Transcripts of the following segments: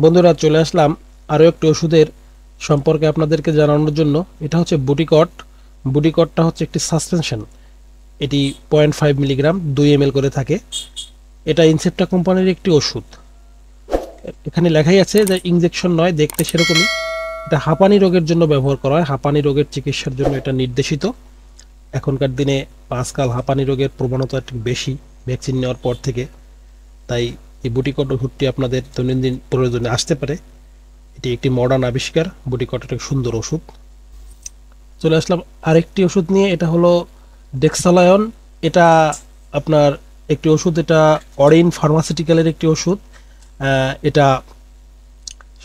বন্ধুরা, চলে আসলাম আরও একটি ওষুধের সম্পর্কে আপনাদেরকে জানানোর জন্য। এটা হচ্ছে বুটিকট। বুটিকটটা হচ্ছে একটি সাসপেনশন। এটি 0.5 মিলিগ্রাম 2 ml করে থাকে। এটা ইনসেপ্টা কোম্পানির একটি ওষুধ। এখানে লেখাই আছে যে ইনজেকশন নয়, দেখতে সেরকমই। এটা হাঁপানি রোগের জন্য ব্যবহার করা হয়। হাঁপানি রোগের চিকিৎসার জন্য এটা নির্দেশিত। এখনকার দিনে আজকাল হাঁপানি রোগের প্রবণতা একটু বেশি ভ্যাকসিন নেওয়ার পর থেকে। তাই এই বুটিকট ওষুধটি আপনাদের দৈনন্দিন প্রয়োজনে আসতে পারে। এটি একটি মডার্ন আবিষ্কার। বুটিকট একটা সুন্দর ওষুধ। চলে আসলাম আরেকটি ওষুধ নিয়ে। এটা হলো ডেক্সালায়ন। এটা আপনার একটি ওষুধ। এটা অরিন ফার্মাসিউটিক্যালের একটি ওষুধ। এটা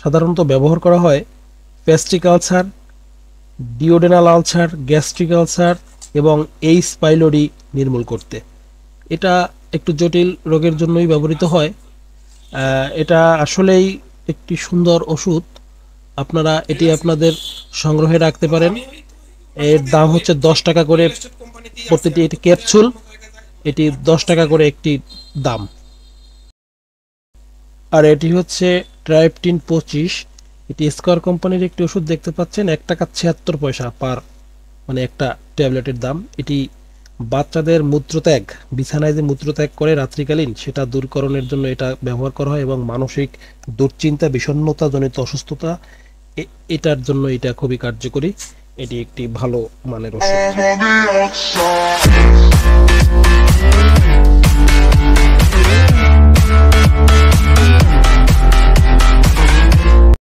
সাধারণত ব্যবহার করা হয় প্যাস্ট্রিক ulcer, duodenal ulcer, gastric ulcer এবং এইচ পাইলোরি নির্মূল করতে। এটা একটু জটিল রোগের জন্যই ব্যবহৃত হয়। এটা আসলেই একটি সুন্দর ওষুধ। আপনারা এটি আপনাদের সংগ্রহে রাখতে পারেন। এর দাম হচ্ছে 10 টাকা করে প্রতিটি। এটি ক্যাপসুল। এটি 10 টাকা করে একটি দাম। আর এটি হচ্ছে ট্রাইপটিন 25। এটি স্কয়ার কোম্পানির একটি ওষুধ। দেখতে পাচ্ছেন 1 টাকা 76 পয়সা পার, মানে একটা ট্যাবলেটের দাম। এটি বাচ্চাদের মূত্রত্যাগ, বিছানায় যে মূত্রত্যাগ করে রাত্রিকালীন, সেটা দূরকরণের জন্য এটা ব্যবহার করা হয় এবং মানসিক দুশ্চিন্তা, বিষণ্ণতা জনিত অসুস্থতা, এটার জন্য এটা খুবই কার্যকরী। এটি একটি ভালো মানের ওষুধ।